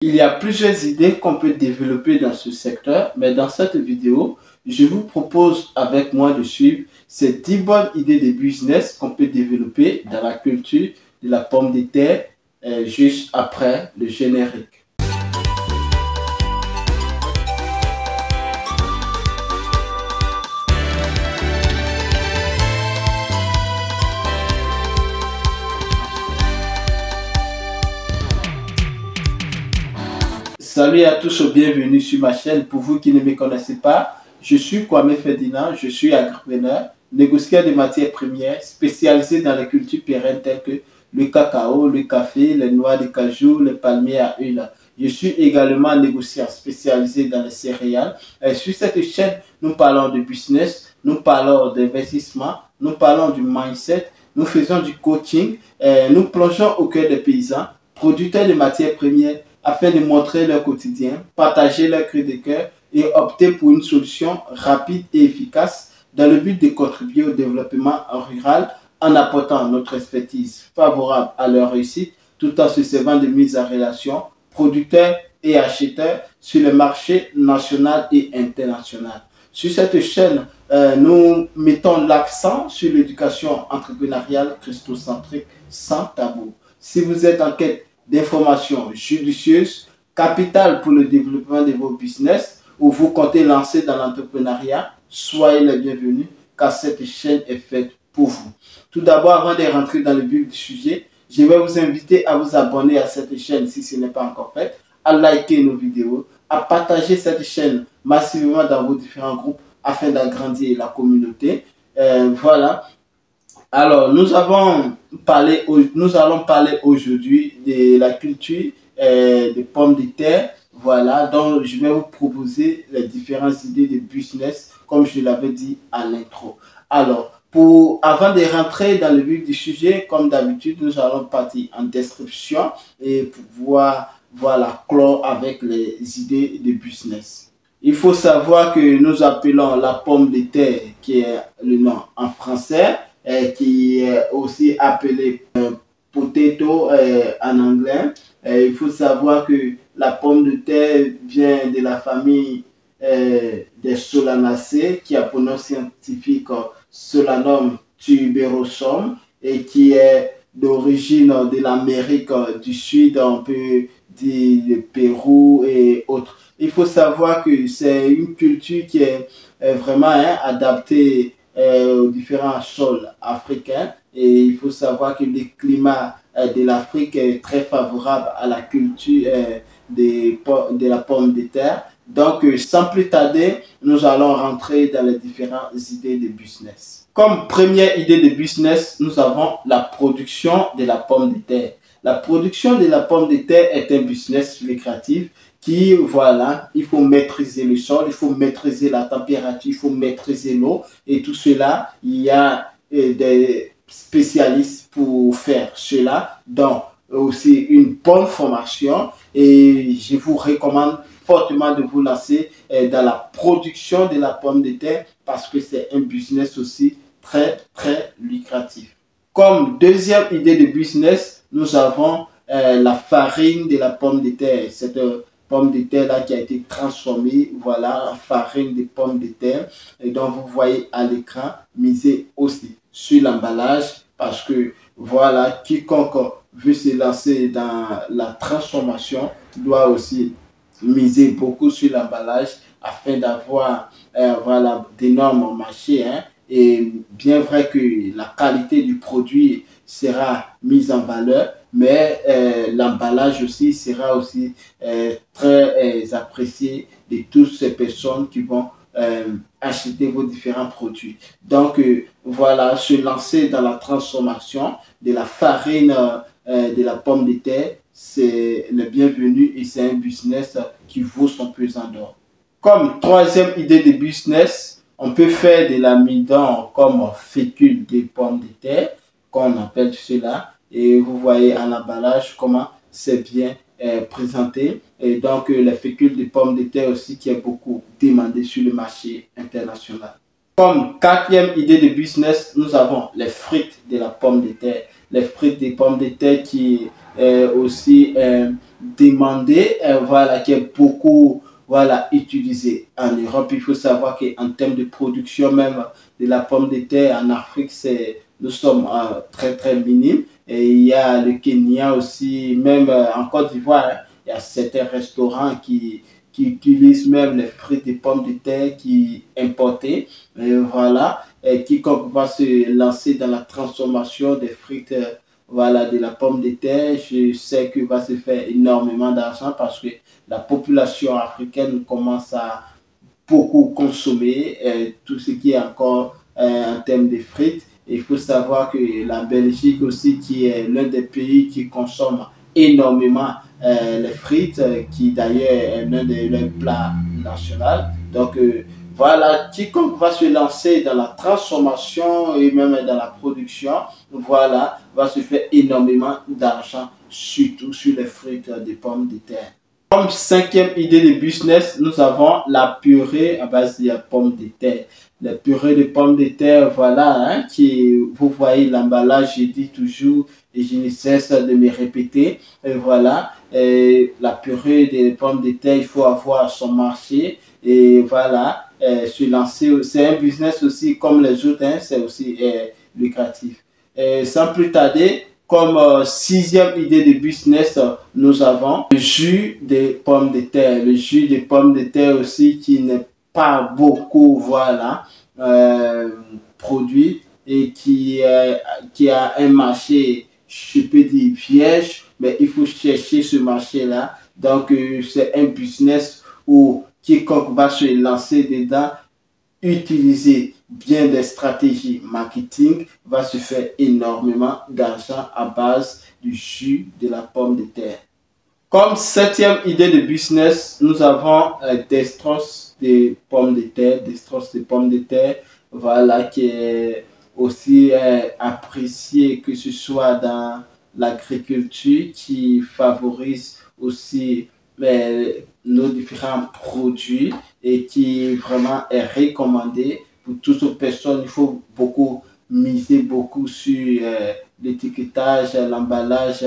Il y a plusieurs idées qu'on peut développer dans ce secteur, mais dans cette vidéo, je vous propose avec moi de suivre ces 10 bonnes idées de business qu'on peut développer dans la culture de la pomme de terre juste après le générique. Salut à tous, bienvenue sur ma chaîne. Pour vous qui ne me connaissez pas, je suis Kwame Ferdinand, je suis agripreneur, négociateur de matières premières, spécialisé dans les cultures pérennes telles que le cacao, le café, les noix de cajou, les palmiers à huile. Je suis également négociant spécialisé dans les céréales. Et sur cette chaîne, nous parlons de business, nous parlons d'investissement, nous parlons du mindset, nous faisons du coaching, nous plongeons au cœur des paysans, producteurs de matières premières, afin de montrer leur quotidien, partager leur cri de cœur et opter pour une solution rapide et efficace dans le but de contribuer au développement rural en apportant notre expertise favorable à leur réussite tout en se servant de mise en relation producteurs et acheteurs sur le marché national et international. Sur cette chaîne, nous mettons l'accent sur l'éducation entrepreneuriale christocentrique sans tabou. Si vous êtes en quête d'informations judicieuses, capitales pour le développement de vos business ou vous comptez lancer dans l'entrepreneuriat, soyez les bienvenus car cette chaîne est faite pour vous. Tout d'abord, avant de rentrer dans le vif du sujet, je vais vous inviter à vous abonner à cette chaîne si ce n'est pas encore fait, à liker nos vidéos, à partager cette chaîne massivement dans vos différents groupes afin d'agrandir la communauté. Voilà. Alors, nous allons parler aujourd'hui de la culture des pommes de terre. Voilà, donc je vais vous proposer les différentes idées de business, comme je l'avais dit à l'intro. Alors, avant de rentrer dans le vif du sujet, comme d'habitude, nous allons partir en description et pouvoir clore avec les idées de business. Il faut savoir que nous appelons la pomme de terre, qui est le nom en français, qui est aussi appelé potato en anglais. Il faut savoir que la pomme de terre vient de la famille des Solanacées, qui a pour nom scientifique Solanum tuberosum et qui est d'origine de l'Amérique du Sud, on peut dire le Pérou et autres. Il faut savoir que c'est une culture qui est vraiment adaptée aux différents sols africains, et il faut savoir que le climat de l'Afrique est très favorable à la culture de la pomme de terre. Donc, sans plus tarder, nous allons rentrer dans les différentes idées de business. Comme première idée de business, nous avons la production de la pomme de terre. La production de la pomme de terre est un business lucratif qui, voilà, il faut maîtriser le sol, il faut maîtriser la température, il faut maîtriser l'eau et tout cela, il y a des spécialistes pour faire cela, donc aussi une bonne formation, et je vous recommande fortement de vous lancer dans la production de la pomme de terre parce que c'est un business aussi très lucratif. Comme deuxième idée de business, nous avons la farine de la pomme de terre. Cette pomme de terre là qui a été transformée, voilà, en farine de pomme de terre. Et donc vous voyez à l'écran, misez aussi sur l'emballage parce que voilà, quiconque veut se lancer dans la transformation doit aussi miser beaucoup sur l'emballage afin d'avoir voilà, d'énormes marchés. Et bien vrai que la qualité du produit sera mise en valeur, mais l'emballage aussi sera aussi très apprécié de toutes ces personnes qui vont acheter vos différents produits. Donc voilà, se lancer dans la transformation de la farine de la pomme de terre, c'est le bienvenu et c'est un business qui vaut son pesant d'or. Comme troisième idée de business, on peut faire de l'amidon comme fécule des pommes de terre, qu'on appelle cela. Et vous voyez en emballage comment c'est bien présenté. Et donc les fécules de pommes de terre aussi qui est beaucoup demandé sur le marché international. Comme quatrième idée de business, nous avons les frites de la pomme de terre. Les frites des pommes de terre qui aussi demandé, voilà, qui est beaucoup voilà, utilisé en Europe. Il faut savoir qu'en termes de production même de la pomme de terre en Afrique, nous sommes très très minimes. Et il y a le Kenya aussi, même en Côte d'Ivoire, hein, il y a certains restaurants qui utilisent même les fruits des pommes de terre qui importés. Et voilà, et quiconque va se lancer dans la transformation des fruits voilà, de la pomme de terre, je sais qu'il va se faire énormément d'argent parce que la population africaine commence à beaucoup consommer tout ce qui est encore en termes de frites. Il faut savoir que la Belgique aussi, qui est l'un des pays qui consomme énormément les frites, qui d'ailleurs est l'un de leurs plats nationaux. Donc voilà, quiconque va se lancer dans la transformation et même dans la production, voilà, va se faire énormément d'argent, surtout sur les frites de pommes de terre. Comme cinquième idée de business, nous avons la purée à base de pommes de terre. La purée de pommes de terre, voilà, hein, vous voyez l'emballage, je dis toujours et je ne cesse de me répéter. Et voilà, la purée de pommes de terre, il faut avoir son marché et voilà, se lancer. C'est un business aussi comme les autres, hein, c'est aussi lucratif. Sans plus tarder, comme sixième idée de business, nous avons le jus de pommes de terre. Le jus de pommes de terre aussi qui n'est pas beaucoup, voilà, produit et qui a un marché, je peux dire vierge, mais il faut chercher ce marché-là. Donc, c'est un business où quiconque va se lancer dedans, utiliser bien des stratégies marketing, va se faire énormément d'argent à base du jus de la pomme de terre. Comme septième idée de business, nous avons dextrose de pommes de terre, dextrose de pommes de terre, voilà, qui est aussi apprécié que ce soit dans l'agriculture, qui favorise aussi nos différents produits et qui vraiment est recommandé pour toutes personnes. Il faut miser beaucoup sur l'étiquetage, l'emballage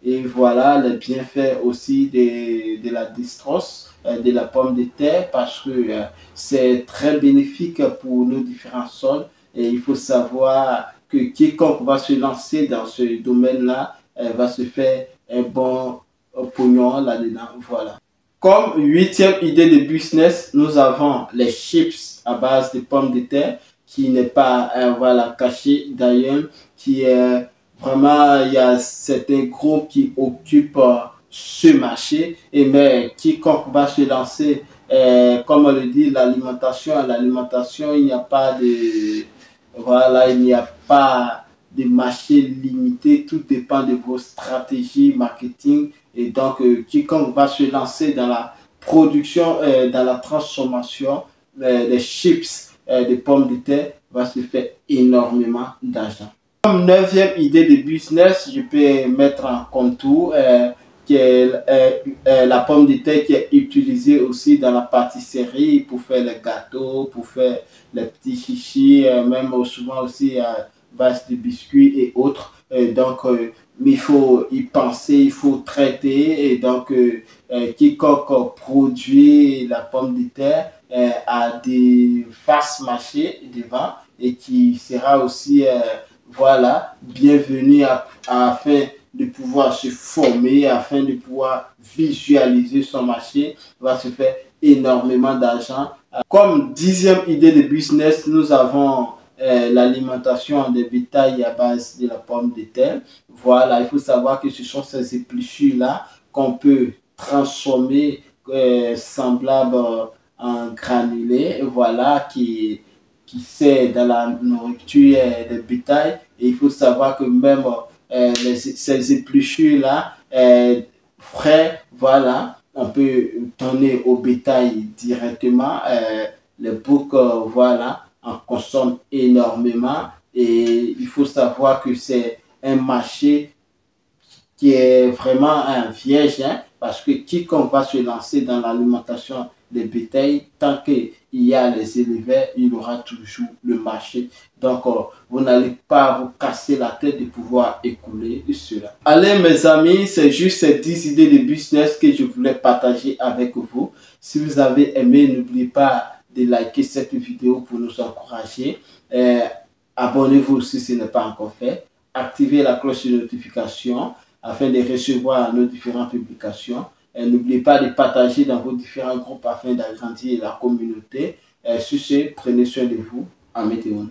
et voilà les bienfaits aussi de la dextrose de la pomme de terre parce que c'est très bénéfique pour nos différents sols et il faut savoir que quiconque va se lancer dans ce domaine-là va se faire un bon pognon là-dedans. Voilà. Comme huitième idée de business, nous avons les chips à base de pommes de terre qui n'est pas voilà, caché d'ailleurs, qui est vraiment, il y a certains groupes qui occupent ce marché et mais quiconque va se lancer, comme on le dit, l'alimentation, il n'y a pas de, voilà, il n'y a pas de marché limité, tout dépend de vos stratégies marketing et donc quiconque va se lancer dans la production, dans la transformation des chips de pommes de terre va se faire énormément d'argent. Comme neuvième idée de business, je peux mettre en contour qui est la pomme de terre qui est utilisée aussi dans la pâtisserie pour faire les gâteaux, pour faire les petits chichis, même souvent aussi à base de biscuits et autres. Donc, il faut y penser, il faut traiter. Et donc, quiconque produit la pomme de terre a des faces marchés devant et qui sera aussi voilà, bienvenue afin de pouvoir se former, afin de pouvoir visualiser son marché, va se faire énormément d'argent. Comme dixième idée de business, nous avons l'alimentation des bétails à base de la pomme de terre. Voilà, il faut savoir que ce sont ces épluchures-là qu'on peut transformer semblables en granulés, voilà, qui sert dans la nourriture des bétails. Et il faut savoir que même ces épluchures-là, frais, voilà, on peut donner au bétail directement. Les boucs, voilà, en consomment énormément. Et il faut savoir que c'est un marché qui est vraiment un vierge, hein, parce que quiconque va se lancer dans l'alimentation des bétails, tant qu'il y a les éleveurs, il y aura toujours le marché. Donc, vous n'allez pas vous casser la tête de pouvoir écouler cela. Allez, mes amis, c'est juste ces 10 idées de business que je voulais partager avec vous. Si vous avez aimé, n'oubliez pas de liker cette vidéo pour nous encourager. Abonnez-vous si ce n'est pas encore fait. Activez la cloche de notification afin de recevoir nos différentes publications. N'oubliez pas de partager dans vos différents groupes afin d'agrandir la communauté. Sur ce, prenez soin de vous. En météo.